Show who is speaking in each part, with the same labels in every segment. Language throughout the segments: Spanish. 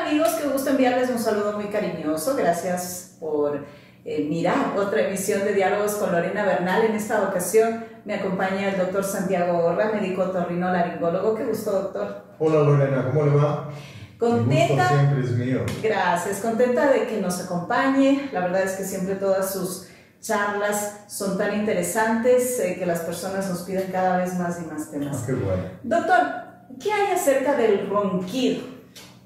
Speaker 1: amigos? Qué gusto enviarles un saludo muy cariñoso. Gracias por mirar otra emisión de Diálogos con Lorena Bernal. En esta ocasión me acompaña el doctor Santiago Gorra, médico otorrinolaringólogo. Qué gusto, doctor.
Speaker 2: Hola Lorena, ¿cómo le va?
Speaker 1: Contenta.
Speaker 2: El gusto siempre es mío.
Speaker 1: Gracias, contenta de que nos acompañe. La verdad es que siempre todas sus charlas son tan interesantes que las personas nos piden cada vez más y más temas.
Speaker 2: Qué bueno.
Speaker 1: Doctor, ¿qué hay acerca del ronquido?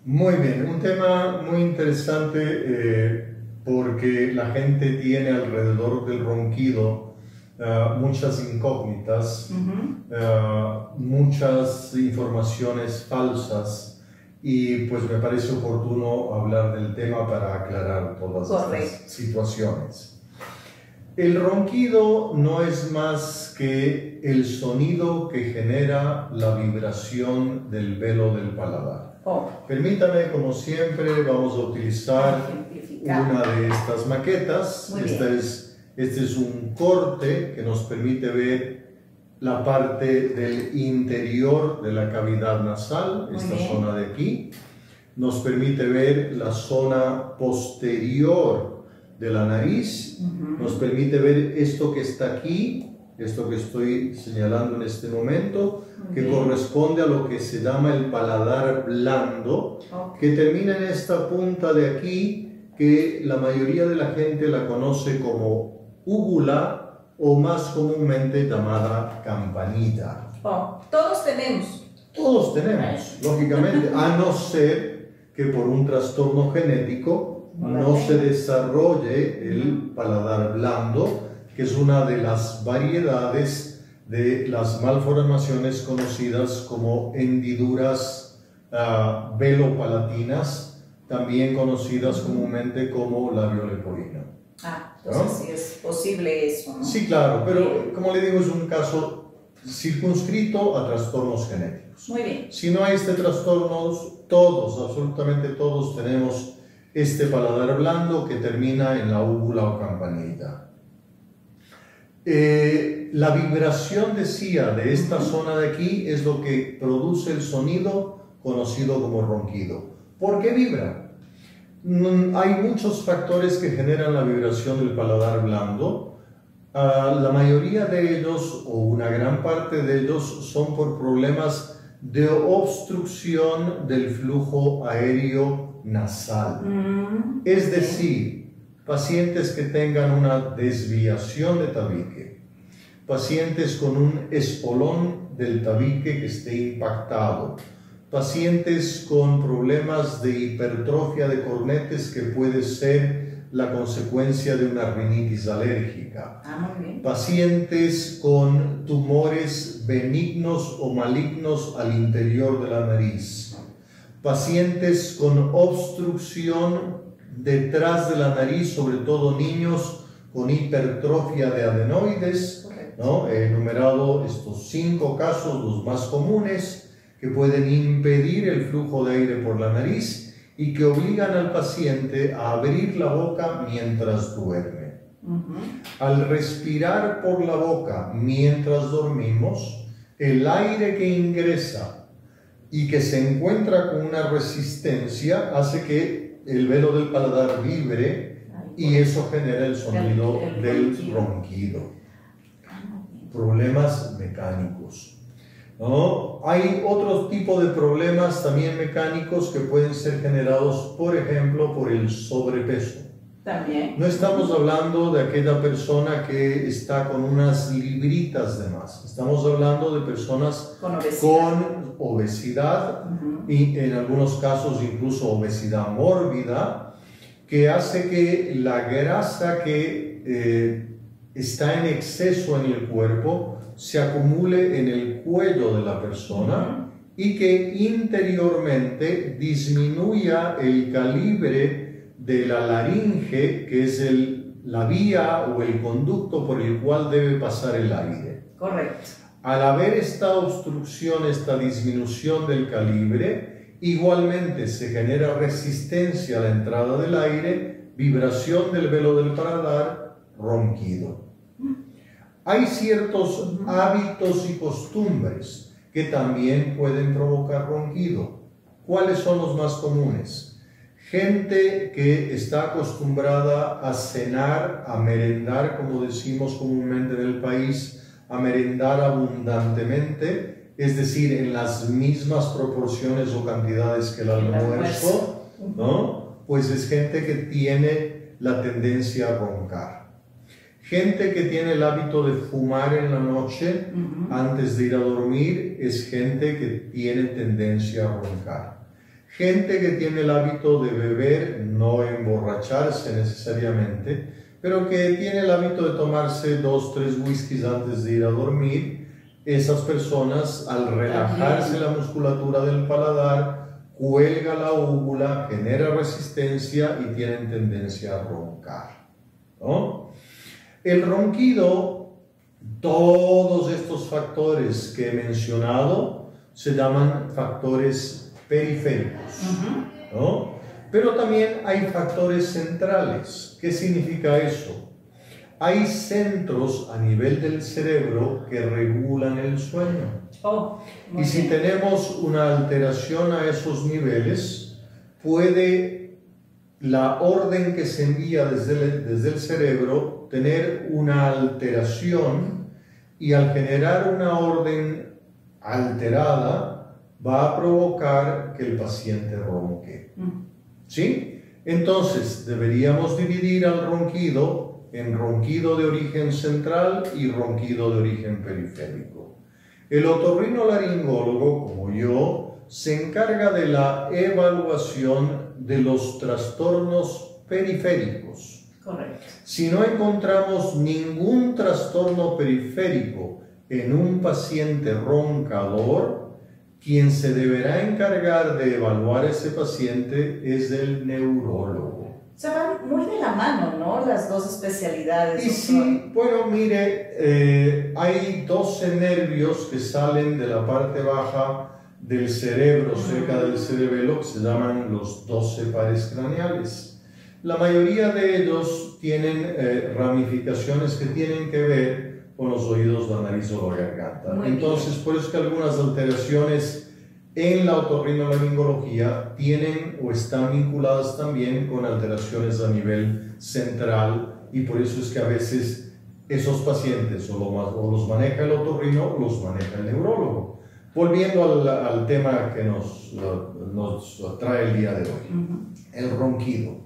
Speaker 2: Muy bien, un tema muy interesante porque la gente tiene alrededor del ronquido muchas incógnitas, muchas informaciones falsas y pues me parece oportuno hablar del tema para aclarar todas estas situaciones. El ronquido no es más que el sonido que genera la vibración del velo del paladar. Permítame, como siempre, vamos a utilizar una de estas maquetas. Este es un corte que nos permite ver la parte del interior de la cavidad nasal, esta zona de aquí. Nos permite ver la zona posterior de la nariz, nos permite ver esto que está aquí, esto que estoy señalando en este momento, que corresponde a lo que se llama el paladar blando, que termina en esta punta de aquí, que la mayoría de la gente la conoce como úvula o más comúnmente llamada campanilla.
Speaker 1: Todos tenemos.
Speaker 2: Todos tenemos, lógicamente, a no ser que por un trastorno genético no se desarrolle el paladar blando, que es una de las variedades de las malformaciones conocidas como hendiduras velopalatinas, también conocidas comúnmente como labio leporino.
Speaker 1: Entonces sí es posible eso, ¿no?
Speaker 2: Sí, claro, pero como le digo, es un caso circunscrito a trastornos genéticos.
Speaker 1: Muy bien.
Speaker 2: Si no hay este trastorno, todos, absolutamente todos tenemos este paladar blando que termina en la úvula o campanilla. La vibración, decía, de esta zona de aquí es lo que produce el sonido conocido como ronquido. ¿Por qué vibra? Hay muchos factores que generan la vibración del paladar blando. La mayoría de ellos, o una gran parte de ellos, son por problemas de obstrucción del flujo aéreo nasal. Es decir, pacientes que tengan una desviación de tabique, pacientes con un espolón del tabique que esté impactado, pacientes con problemas de hipertrofia de cornetes que puede ser la consecuencia de una rinitis alérgica, pacientes con tumores benignos o malignos al interior de la nariz, pacientes con obstrucción detrás de la nariz, sobre todo niños con hipertrofia de adenoides, ¿no? He enumerado estos 5 casos, los más comunes, que pueden impedir el flujo de aire por la nariz y que obligan al paciente a abrir la boca mientras duerme. Al respirar por la boca mientras dormimos, el aire que ingresa y que se encuentra con una resistencia hace que el velo del paladar vibre y eso genera el sonido del ronquido. Problemas mecánicos, ¿no? Hay otro tipo de problemas también mecánicos que pueden ser generados, por ejemplo, por el sobrepeso. No estamos hablando de aquella persona que está con unas libritas de más. Estamos hablando de personas con obesidad y en algunos casos incluso obesidad mórbida, que hace que la grasa que está en exceso en el cuerpo se acumule en el cuello de la persona y que interiormente disminuya el calibre de la laringe, que es la vía o el conducto por el cual debe pasar el aire.
Speaker 1: Correcto.
Speaker 2: Al haber esta obstrucción, esta disminución del calibre, igualmente se genera resistencia a la entrada del aire, vibración del velo del paladar, ronquido. Hay ciertos hábitos y costumbres que también pueden provocar ronquido. ¿Cuáles son los más comunes? gente que está acostumbrada a cenar, a merendar, como decimos comúnmente en el país, a merendar abundantemente, es decir, en las mismas proporciones o cantidades que el almuerzo, ¿no? Pues es gente que tiene la tendencia a roncar. Gente que tiene el hábito de fumar en la noche antes de ir a dormir es gente que tiene tendencia a roncar. Gente que tiene el hábito de beber, no emborracharse necesariamente, pero que tiene el hábito de tomarse 2, 3 whiskies antes de ir a dormir, esas personas al relajarse la musculatura del paladar, cuelga la úvula, genera resistencia y tienen tendencia a roncar, ¿no? El ronquido, todos estos factores que he mencionado se llaman factores periféricos, ¿no? Pero también hay factores centrales. ¿Qué significa eso? Hay centros a nivel del cerebro que regulan el sueño. Y si tenemos una alteración a esos niveles, puede la orden que se envía desde el cerebro tener una alteración, y al generar una orden alterada va a provocar que el paciente ronque. ¿Sí? Entonces deberíamos dividir al ronquido en ronquido de origen central y ronquido de origen periférico. El otorrinolaringólogo, como yo, se encarga de la evaluación de los trastornos periféricos.
Speaker 1: Correcto.
Speaker 2: Si no encontramos ningún trastorno periférico en un paciente roncador, quien se deberá encargar de evaluar a ese paciente es el neurólogo.
Speaker 1: Se van muy de la mano, ¿no? Las dos especialidades.
Speaker 2: Y sí, bueno, mire, hay 12 nervios que salen de la parte baja del cerebro, cerca del cerebelo, que se llaman los 12 pares craneales. La mayoría de ellos tienen ramificaciones que tienen que ver con los oídos, la nariz o la garganta. Entonces, por eso que algunas alteraciones en la otorrinolaringología tienen o están vinculadas también con alteraciones a nivel central, y por eso es que a veces esos pacientes o los maneja el otorrino o los maneja el neurólogo. Volviendo al tema que nos trae el día de hoy, el ronquido.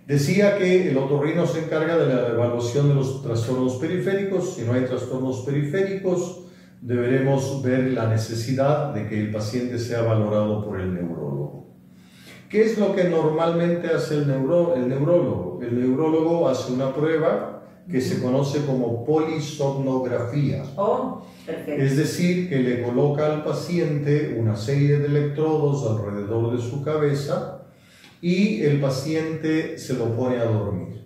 Speaker 2: Decía que el otorrino se encarga de la evaluación de los trastornos periféricos. Si no hay trastornos periféricos, deberemos ver la necesidad de que el paciente sea valorado por el neurólogo. ¿Qué es lo que normalmente hace el neurólogo? El neurólogo hace una prueba que se conoce como polisomnografía.
Speaker 1: Perfecto.
Speaker 2: Es decir, que le coloca al paciente una serie de electrodos alrededor de su cabeza y el paciente se lo pone a dormir.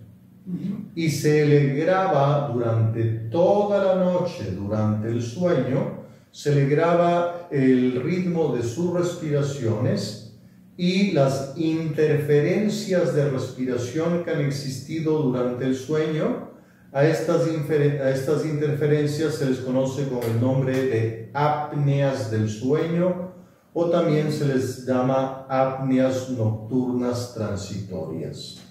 Speaker 2: Y se le graba durante toda la noche, durante el sueño, se le graba el ritmo de sus respiraciones y las interferencias de respiración que han existido durante el sueño. A estas interferencias se les conoce con el nombre de apneas del sueño, o también se les llama apneas nocturnas transitorias.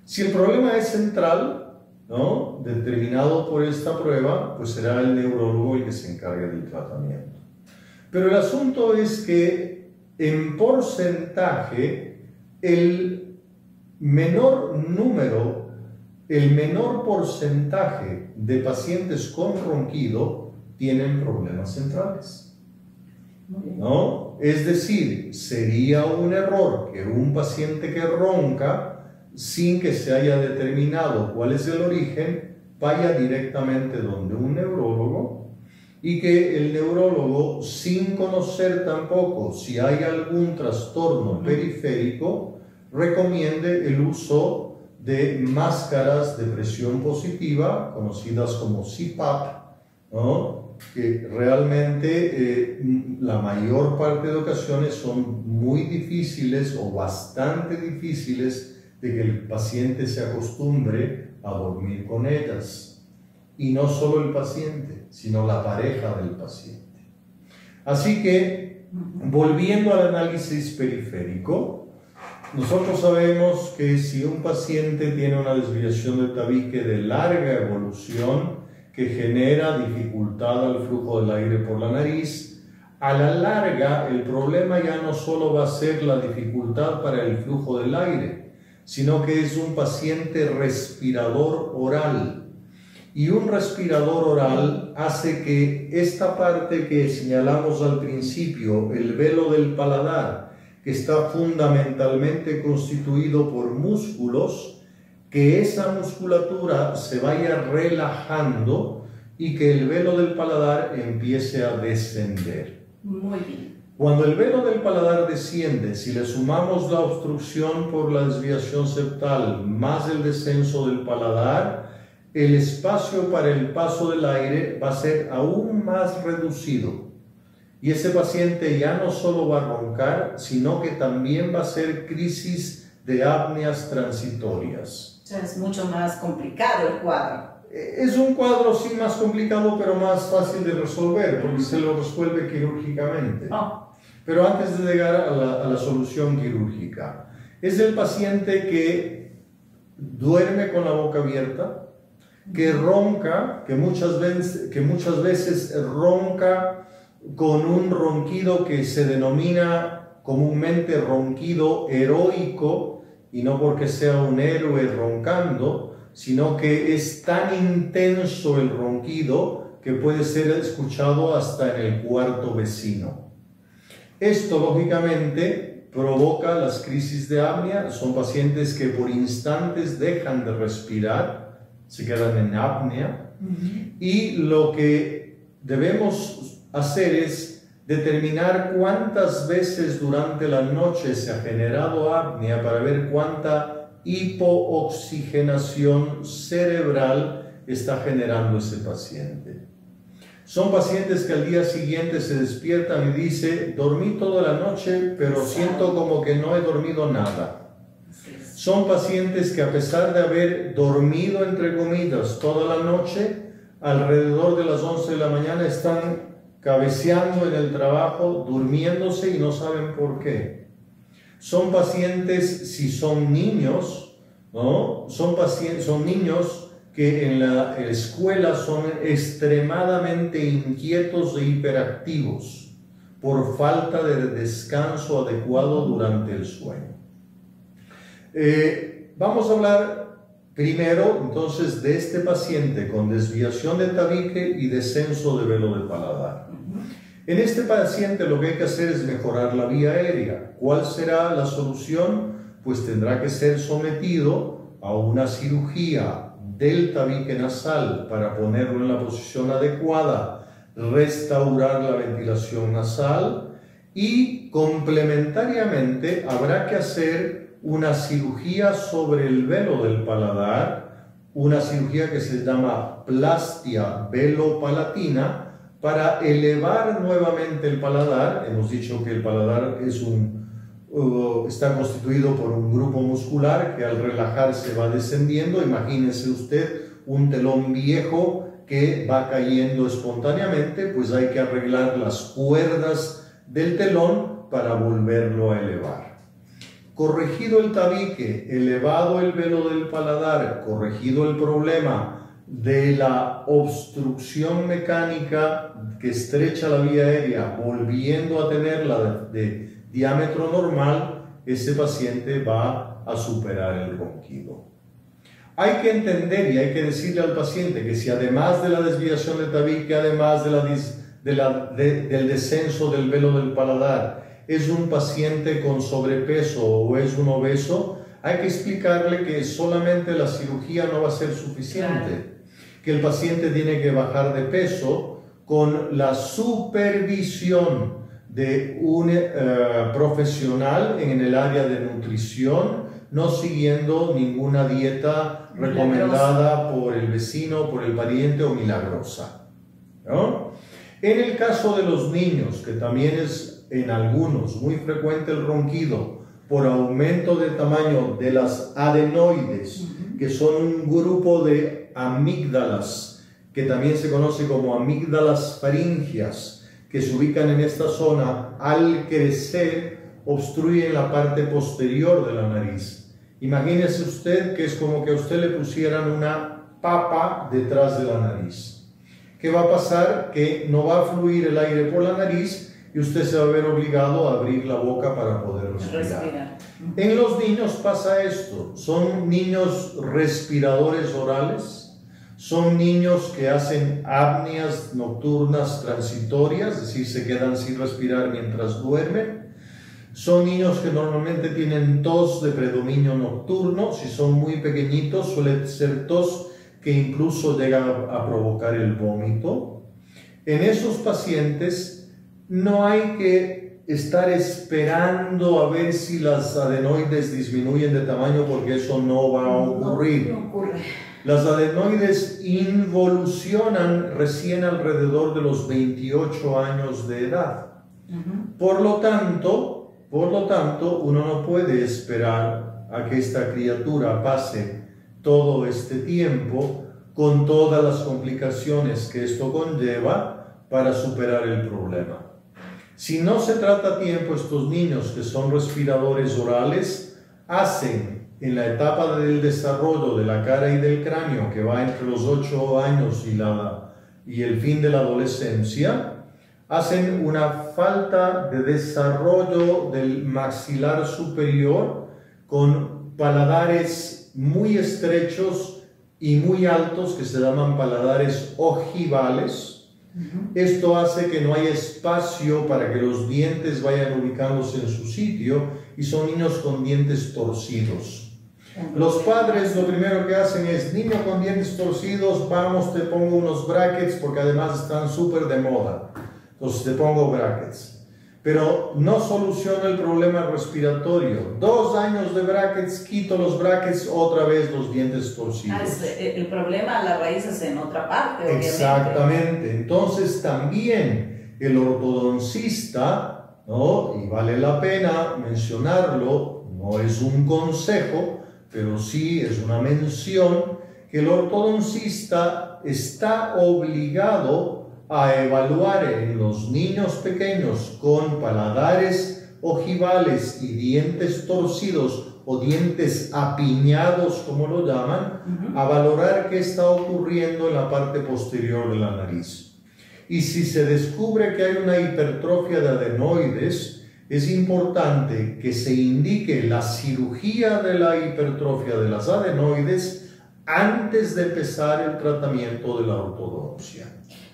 Speaker 2: Si el problema es central, ¿no?, determinado por esta prueba, pues será el neurólogo el que se encargue del tratamiento. Pero el asunto es que en porcentaje el menor porcentaje de pacientes con ronquido tienen problemas centrales, ¿no? Es decir, sería un error que un paciente que ronca, sin que se haya determinado cuál es el origen, vaya directamente donde un neurólogo, y que el neurólogo, sin conocer tampoco si hay algún trastorno periférico, recomiende el uso de máscaras de presión positiva, conocidas como CPAP, ¿no?, que realmente la mayor parte de ocasiones son muy difíciles o bastante difíciles de que el paciente se acostumbre a dormir con ellas. Y no solo el paciente, sino la pareja del paciente. Así que, volviendo al análisis periférico, Nosotros sabemos que si un paciente tiene una desviación del tabique de larga evolución que genera dificultad al flujo del aire por la nariz, a la larga el problema ya no solo va a ser la dificultad para el flujo del aire, sino que es un paciente respirador oral. Y un respirador oral hace que esta parte que señalamos al principio, el velo del paladar, que está fundamentalmente constituido por músculos, que esa musculatura se vaya relajando y que el velo del paladar empiece a descender.
Speaker 1: Muy bien.
Speaker 2: Cuando el velo del paladar desciende, si le sumamos la obstrucción por la desviación septal más el descenso del paladar, el espacio para el paso del aire va a ser aún más reducido. Y ese paciente ya no solo va a roncar, sino que también va a ser crisis de apneas transitorias.
Speaker 1: O sea, es mucho más complicado el cuadro.
Speaker 2: Es un cuadro sí más complicado, pero más fácil de resolver, porque se lo resuelve quirúrgicamente.
Speaker 1: Oh.
Speaker 2: Pero antes de llegar a la solución quirúrgica, es el paciente que duerme con la boca abierta, que ronca, que muchas veces ronca con un ronquido que se denomina comúnmente ronquido heroico, y no porque sea un héroe roncando, sino que es tan intenso el ronquido que puede ser escuchado hasta en el cuarto vecino. Esto, lógicamente, provoca las crisis de apnea. Son pacientes que por instantes dejan de respirar, se quedan en apnea, y lo que debemos hacer es determinar cuántas veces durante la noche se ha generado apnea para ver cuánta hipooxigenación cerebral está generando ese paciente. Son pacientes que al día siguiente se despiertan y dicen: dormí toda la noche, pero siento como que no he dormido nada. Son pacientes que, a pesar de haber dormido, entre comillas, toda la noche, alrededor de las 11 de la mañana están cabeceando en el trabajo, durmiéndose y no saben por qué. Son pacientes, si son niños, ¿no? Son niños que en la escuela son extremadamente inquietos e hiperactivos por falta de descanso adecuado durante el sueño. Vamos a hablar primero entonces de este paciente con desviación de tabique y descenso de velo de paladar. En este paciente lo que hay que hacer es mejorar la vía aérea. ¿Cuál será la solución? Pues tendrá que ser sometido a una cirugía del tabique nasal para ponerlo en la posición adecuada, restaurar la ventilación nasal, y complementariamente habrá que hacer una cirugía sobre el velo del paladar, una cirugía que se llama plastia velopalatina, para elevar nuevamente el paladar. Hemos dicho que el paladar está constituido por un grupo muscular que al relajarse va descendiendo. Imagínese usted un telón viejo que va cayendo espontáneamente, pues hay que arreglar las cuerdas del telón para volverlo a elevar. Corregido el tabique, elevado el velo del paladar, corregido el problema de la obstrucción mecánica que estrecha la vía aérea, volviendo a tenerla de diámetro normal, ese paciente va a superar el ronquido. Hay que entender y hay que decirle al paciente que si además de la desviación del tabique, además del descenso del velo del paladar, es un paciente con sobrepeso o es un obeso, hay que explicarle que solamente la cirugía no va a ser suficiente, que el paciente tiene que bajar de peso con la supervisión de un profesional en el área de nutrición, no siguiendo ninguna dieta recomendada por el vecino, por el pariente o milagrosa, ¿no? En el caso de los niños, que también es en algunos muy frecuente el ronquido por aumento de tamaño de las adenoides, que son un grupo de amígdalas, que también se conoce como amígdalas faringias, que se ubican en esta zona, al crecer obstruyen la parte posterior de la nariz. Imagínese usted que es como que a usted le pusieran una papa detrás de la nariz. ¿Qué va a pasar? Que no va a fluir el aire por la nariz y usted se va a ver obligado a abrir la boca para poder respirar. En los niños pasa esto. Son niños respiradores orales, son niños que hacen apneas nocturnas transitorias, es decir, se quedan sin respirar mientras duermen. Son niños que normalmente tienen tos de predominio nocturno. Si son muy pequeñitos, suele ser tos que incluso llega a provocar el vómito. En esos pacientes no hay que estar esperando a ver si las adenoides disminuyen de tamaño, porque eso no va a ocurrir.
Speaker 1: No ocurre.
Speaker 2: Las adenoides involucionan recién alrededor de los 28 años de edad. Por lo tanto, uno no puede esperar a que esta criatura pase todo este tiempo con todas las complicaciones que esto conlleva para superar el problema. Si no se trata a tiempo, estos niños que son respiradores orales hacen en la etapa del desarrollo de la cara y del cráneo, que va entre los 8 años y el fin de la adolescencia, hacen una falta de desarrollo del maxilar superior con paladares muy estrechos y muy altos que se llaman paladares ojivales. Esto hace que no haya espacio para que los dientes vayan ubicándose en su sitio y son niños con dientes torcidos. Los padres lo primero que hacen es: niño con dientes torcidos, vamos, te pongo unos brackets porque además están súper de moda. Entonces te pongo brackets. Pero no soluciona el problema respiratorio. 2 años de brackets, quito los brackets, otra vez los dientes torcidos.
Speaker 1: El problema, la raíz es en otra parte, obviamente.
Speaker 2: Exactamente. Entonces también el ortodoncista, ¿no? Y vale la pena mencionarlo, no es un consejo, pero sí es una mención, que el ortodoncista está obligado a evaluar en los niños pequeños con paladares ojivales y dientes torcidos o dientes apiñados, como lo llaman, a valorar qué está ocurriendo en la parte posterior de la nariz. Y si se descubre que hay una hipertrofia de adenoides, es importante que se indique la cirugía de la hipertrofia de las adenoides antes de empezar el tratamiento de la ortodoncia.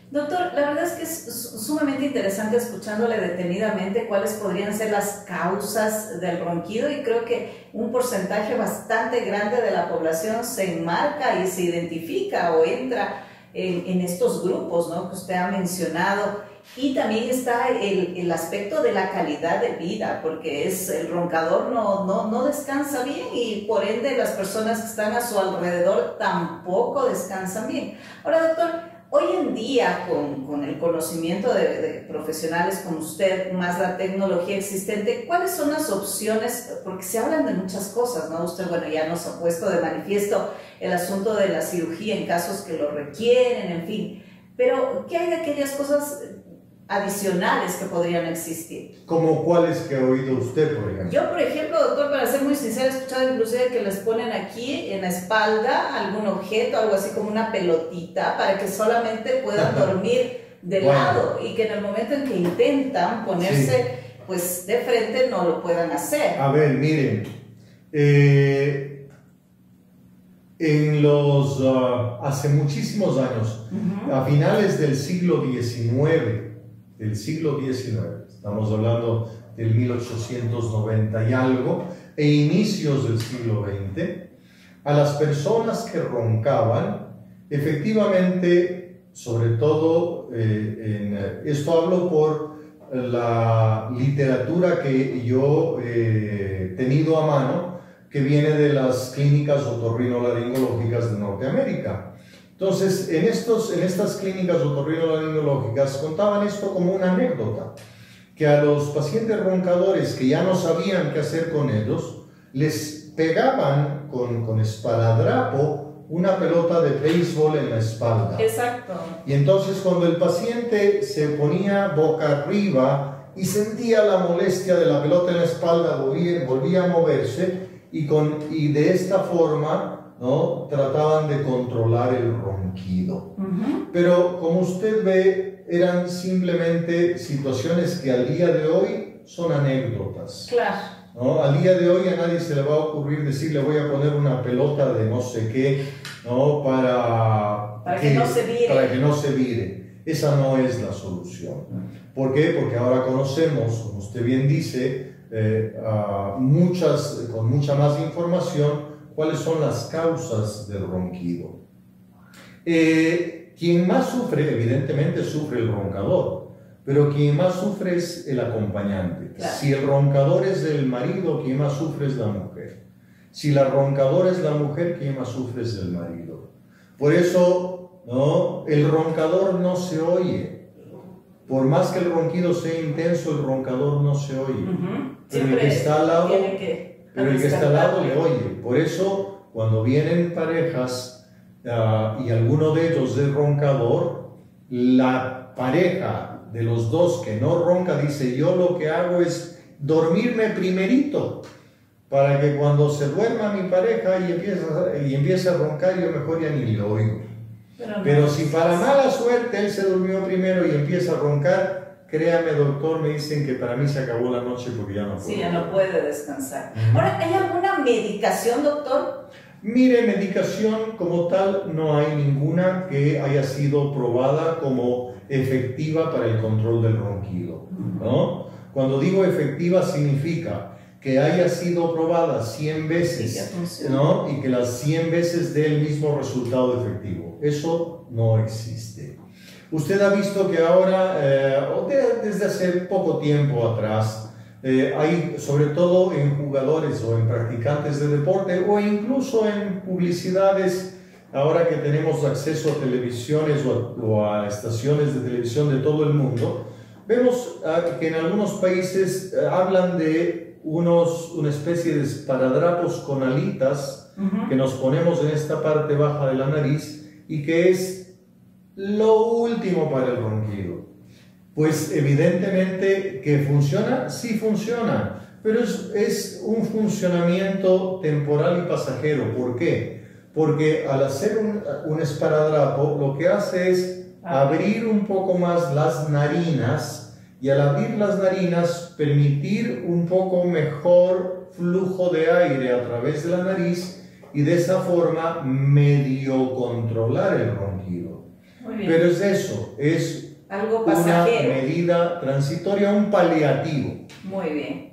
Speaker 1: Doctor, la verdad es que es sumamente interesante escuchándole detenidamente cuáles podrían ser las causas del ronquido, y creo que un porcentaje bastante grande de la población se enmarca y se identifica o entra en estos grupos, ¿no?, que usted ha mencionado. Y también está el aspecto de la calidad de vida, porque el roncador no descansa bien, y por ende las personas que están a su alrededor tampoco descansan bien. Ahora, doctor, hoy en día, con el conocimiento de profesionales como usted, más la tecnología existente, ¿cuáles son las opciones? Porque se hablan de muchas cosas, ¿no? Usted, bueno, ya nos ha puesto de manifiesto el asunto de la cirugía en casos que lo requieren, en fin. Pero, ¿qué hay de aquellas cosas adicionales que podrían existir?
Speaker 2: ¿Como cuáles que ha oído usted, por ejemplo?
Speaker 1: Yo, por ejemplo, doctor, para ser muy sincero, he escuchado inclusive que les ponen aquí en la espalda algún objeto, algo así como una pelotita, para que solamente puedan dormir de lado, y que en el momento en que intentan ponerse pues de frente no lo puedan hacer.
Speaker 2: A ver, miren, hace muchísimos años, a finales del siglo XIX, estamos hablando del 1890 y algo, e inicios del siglo XX, a las personas que roncaban, efectivamente, sobre todo, esto hablo por la literatura que yo he tenido a mano, que viene de las clínicas otorrinolaringológicas de Norteamérica. Entonces, en estas clínicas otorrinolaringológicas contaban esto como una anécdota, que a los pacientes roncadores que ya no sabían qué hacer con ellos, les pegaban con esparadrapo una pelota de béisbol en la espalda.
Speaker 1: Exacto.
Speaker 2: Y entonces cuando el paciente se ponía boca arriba y sentía la molestia de la pelota en la espalda, volvía a moverse y de esta forma, ¿no?, trataban de controlar el ronquido. Pero como usted ve, eran simplemente situaciones que al día de hoy son anécdotas.
Speaker 1: Claro.
Speaker 2: ¿No? Al día de hoy a nadie se le va a ocurrir decir, le voy a poner una pelota de no sé qué, ¿no?, para
Speaker 1: que no se vire.
Speaker 2: Para que no se vire. Esa no es la solución. ¿Por qué? Porque ahora conocemos, como usted bien dice, con mucha más información, cuáles son las causas del ronquido. Quien más sufre, evidentemente sufre el roncador, pero quien más sufre es el acompañante.
Speaker 1: Claro.
Speaker 2: Si el roncador es el marido, quien más sufre es la mujer. Si la roncadora es la mujer, quien más sufre es el marido. Por eso, ¿no?, el roncador no se oye. Por más que el ronquido sea intenso, el roncador no se oye. Pero el que está al lado, le oye. Por eso, cuando vienen parejas y alguno de ellos es roncador, la pareja de los dos que no ronca dice, yo lo que hago es dormirme primerito, para que cuando se duerma mi pareja y empiece a roncar, yo mejor ya ni le oigo. Pero si para mala suerte él se durmió primero y empieza a roncar, créame, doctor, me dicen que para mí se acabó la noche porque ya no puedo.
Speaker 1: Sí, ya no puede descansar. Ahora, ¿hay alguna medicación, doctor?
Speaker 2: Mire, medicación como tal no hay ninguna que haya sido probada como efectiva para el control del ronquido, ¿no? Cuando digo efectiva significa que haya sido probada 100 veces, ¿no?, y que las 100 veces dé el mismo resultado efectivo. Eso no existe. Usted ha visto que ahora, desde hace poco tiempo atrás, hay, sobre todo en jugadores o en practicantes de deporte o incluso en publicidades, ahora que tenemos acceso a televisiones o a estaciones de televisión de todo el mundo, vemos que en algunos países hablan de una especie de esparadrapos con alitas que nos ponemos en esta parte baja de la nariz y que es lo último para el ronquido. Pues evidentemente que funciona, sí funciona, pero es un funcionamiento temporal y pasajero. ¿Por qué? Porque al hacer un esparadrapo lo que hace es abrir un poco más las narinas, y al abrir las narinas permitir un poco mejor flujo de aire a través de la nariz y de esa forma medio controlar el ronquido.
Speaker 1: Muy bien.
Speaker 2: Pero es eso, es
Speaker 1: algo pasajero,
Speaker 2: una medida transitoria, un paliativo.
Speaker 1: Muy bien.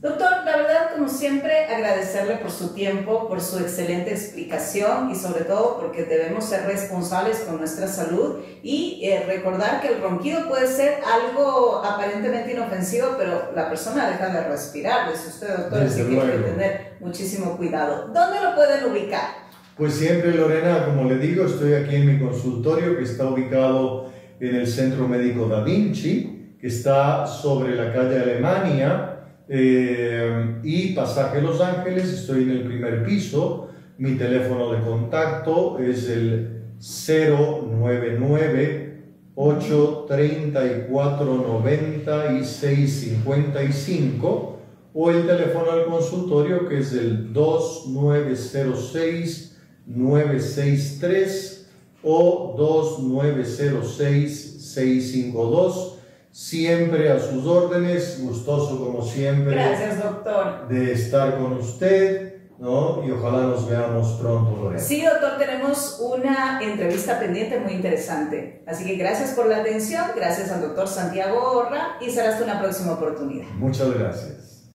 Speaker 1: Doctor, la verdad, como siempre, agradecerle por su tiempo, por su excelente explicación y sobre todo porque debemos ser responsables con nuestra salud y recordar que el ronquido puede ser algo aparentemente inofensivo, pero la persona deja de respirar, dice usted, doctor, así que hay que tener muchísimo cuidado. ¿Dónde lo pueden ubicar?
Speaker 2: Pues siempre, Lorena, como le digo, estoy aquí en mi consultorio que está ubicado en el Centro Médico Da Vinci, que está sobre la calle Alemania, y Pasaje Los Ángeles. Estoy en el primer piso. Mi teléfono de contacto es el 099-834-9655 o el teléfono al consultorio que es el 2906-963 o 2906-652. Siempre a sus órdenes, gustoso como siempre.
Speaker 1: Gracias, doctor.
Speaker 2: De estar con usted, ¿no? Y ojalá nos veamos pronto, Lorena.
Speaker 1: Sí, doctor, tenemos una entrevista pendiente muy interesante. Así que gracias por la atención, gracias al doctor Santiago Orra y será hasta una próxima oportunidad.
Speaker 2: Muchas gracias.